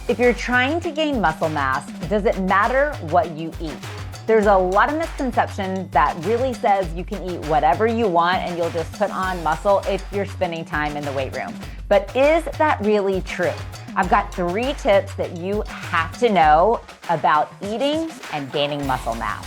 If you're trying to gain muscle mass, does it matter what you eat? There's a lot of misconception that really says you can eat whatever you want and you'll just put on muscle if you're spending time in the weight room. But is that really true? I've got 3 tips that you have to know about eating and gaining muscle mass.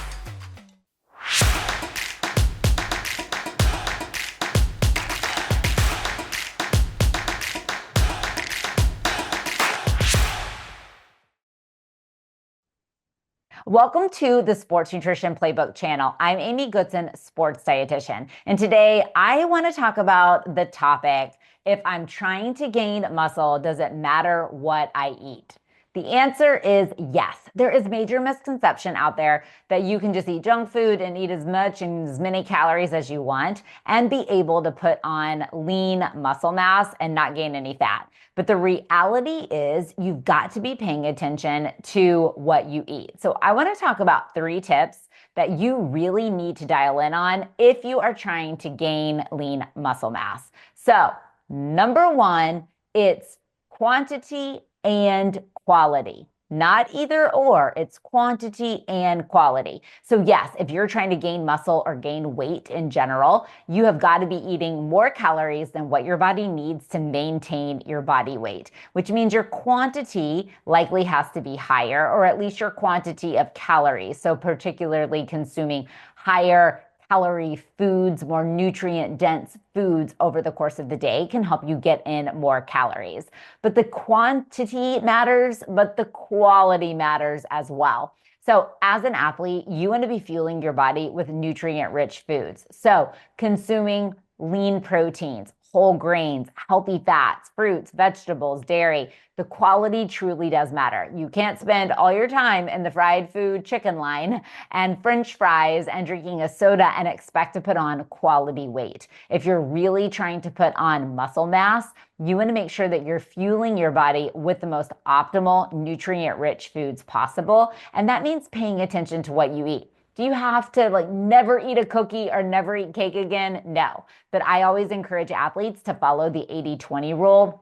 Welcome to the Sports Nutrition Playbook channel. I'm Amy Goodson, sports dietitian. And today I want to talk about the topic, if I'm trying to gain muscle, does it matter what I eat? The answer is yes. There is major misconception out there that you can just eat junk food and eat as much and as many calories as you want and be able to put on lean muscle mass and not gain any fat. But the reality is you've got to be paying attention to what you eat. So I want to talk about 3 tips that you really need to dial in on if you are trying to gain lean muscle mass. So number 1, it's quantity and quality. Not either or, it's quantity and quality. So yes, if you're trying to gain muscle or gain weight in general, you have got to be eating more calories than what your body needs to maintain your body weight, which means your quantity likely has to be higher, or at least your quantity of calories. So particularly consuming higher calorie foods, more nutrient dense foods over the course of the day can help you get in more calories. But the quantity matters, but the quality matters as well. So as an athlete, you want to be fueling your body with nutrient rich foods. So consuming lean proteins, whole grains, healthy fats, fruits, vegetables, dairy. The quality truly does matter. You can't spend all your time in the fried food chicken line and French fries and drinking a soda and expect to put on quality weight. If you're really trying to put on muscle mass, you want to make sure that you're fueling your body with the most optimal nutrient-rich foods possible. And that means paying attention to what you eat. Do you have to never eat a cookie or never eat cake again? No. But I always encourage athletes to follow the 80-20 rule.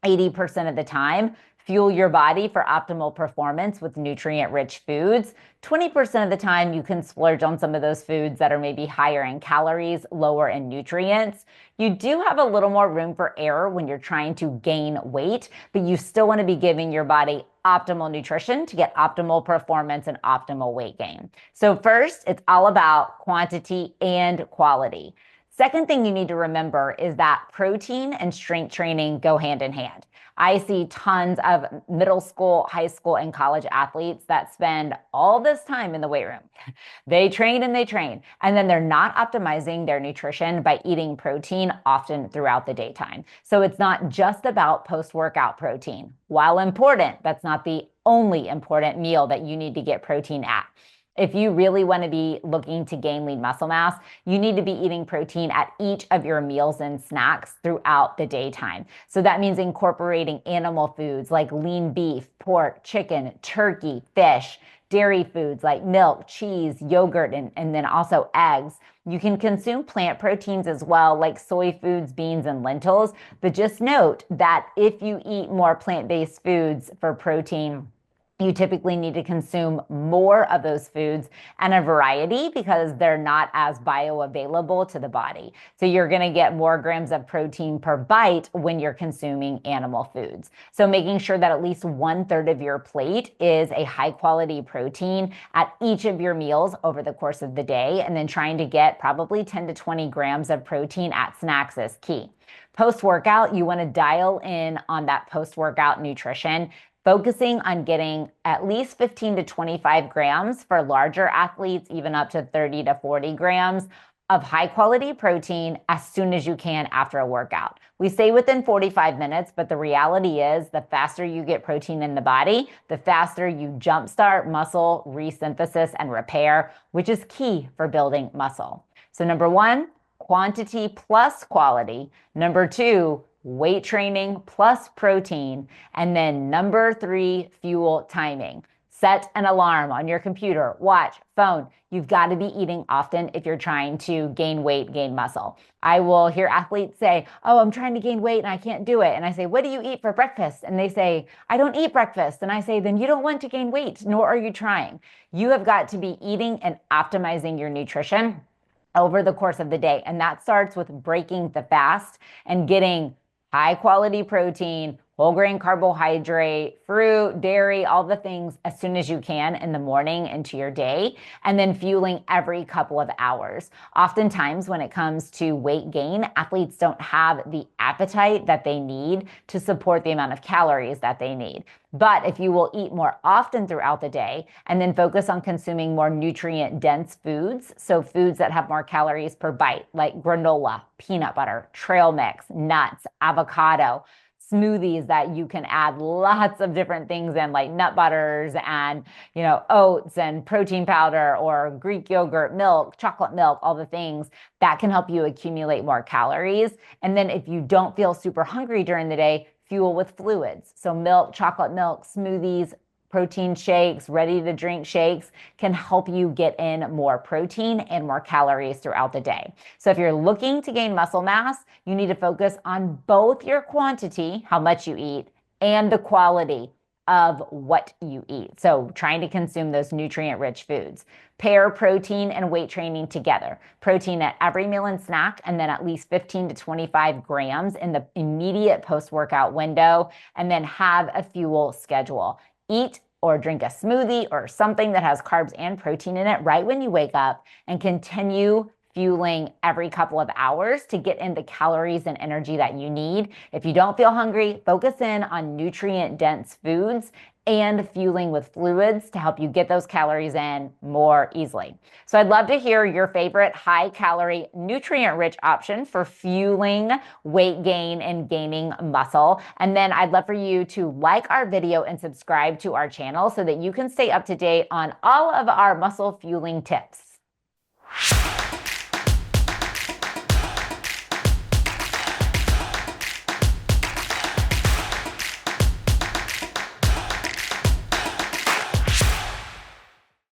80% of the time, fuel your body for optimal performance with nutrient-rich foods. 20% of the time, you can splurge on some of those foods that are maybe higher in calories, lower in nutrients. You do have a little more room for error when you're trying to gain weight, but you still want to be giving your body optimal nutrition to get optimal performance and optimal weight gain. So first, it's all about quantity and quality. Second thing you need to remember is that protein and strength training go hand in hand. I see tons of middle school, high school, and college athletes that spend all this time in the weight room. They train, and then they're not optimizing their nutrition by eating protein often throughout the daytime. So it's not just about post-workout protein. While important, that's not the only important meal that you need to get protein at. If you really want to be looking to gain lean muscle mass, you need to be eating protein at each of your meals and snacks throughout the daytime. So that means incorporating animal foods like lean beef, pork, chicken, turkey, fish, dairy foods like milk, cheese, yogurt, and then also eggs. You can consume plant proteins as well, like soy foods, beans, and lentils. But just note that if you eat more plant-based foods for protein, you typically need to consume more of those foods and a variety because they're not as bioavailable to the body. So you're going to get more grams of protein per bite when you're consuming animal foods. So making sure that at least 1/3 of your plate is a high quality protein at each of your meals over the course of the day, and then trying to get probably 10 to 20 grams of protein at snacks is key. Post-workout, you want to dial in on that post-workout nutrition, focusing on getting at least 15 to 25 grams for larger athletes, even up to 30 to 40 grams of high quality protein as soon as you can after a workout. We say within 45 minutes, but the reality is the faster you get protein in the body, the faster you jumpstart muscle resynthesis and repair, which is key for building muscle. So number 1, quantity plus quality. Number 2, weight training plus protein. And then number 3, fuel timing. Set an alarm on your computer, watch, phone. You've got to be eating often if you're trying to gain weight, gain muscle. I will hear athletes say, "Oh, I'm trying to gain weight and I can't do it." And I say, "What do you eat for breakfast?" And they say, "I don't eat breakfast." And I say, "Then you don't want to gain weight, nor are you trying." You have got to be eating and optimizing your nutrition over the course of the day. And that starts with breaking the fast and getting high quality protein, whole grain carbohydrate, fruit, dairy, all the things as soon as you can in the morning into your day, and then fueling every couple of hours. Oftentimes, when it comes to weight gain, athletes don't have the appetite that they need to support the amount of calories that they need. But if you will eat more often throughout the day and then focus on consuming more nutrient dense foods, so foods that have more calories per bite, like granola, peanut butter, trail mix, nuts, avocado, smoothies that you can add lots of different things in, like nut butters and, oats and protein powder or Greek yogurt, milk, chocolate milk, all the things that can help you accumulate more calories. And then if you don't feel super hungry during the day, fuel with fluids. So milk, chocolate milk, smoothies, protein shakes, ready to drink shakes can help you get in more protein and more calories throughout the day. So if you're looking to gain muscle mass, you need to focus on both your quantity, how much you eat, and the quality of what you eat. So trying to consume those nutrient-rich foods. Pair protein and weight training together. Protein at every meal and snack, and then at least 15 to 25 grams in the immediate post-workout window, and then have a fuel schedule. Eat or drink a smoothie or something that has carbs and protein in it right when you wake up, and continue fueling every couple of hours to get in the calories and energy that you need. If you don't feel hungry, focus in on nutrient-dense foods and fueling with fluids to help you get those calories in more easily. So I'd love to hear your favorite high-calorie, nutrient-rich option for fueling weight gain and gaining muscle. And then I'd love for you to like our video and subscribe to our channel so that you can stay up to date on all of our muscle fueling tips.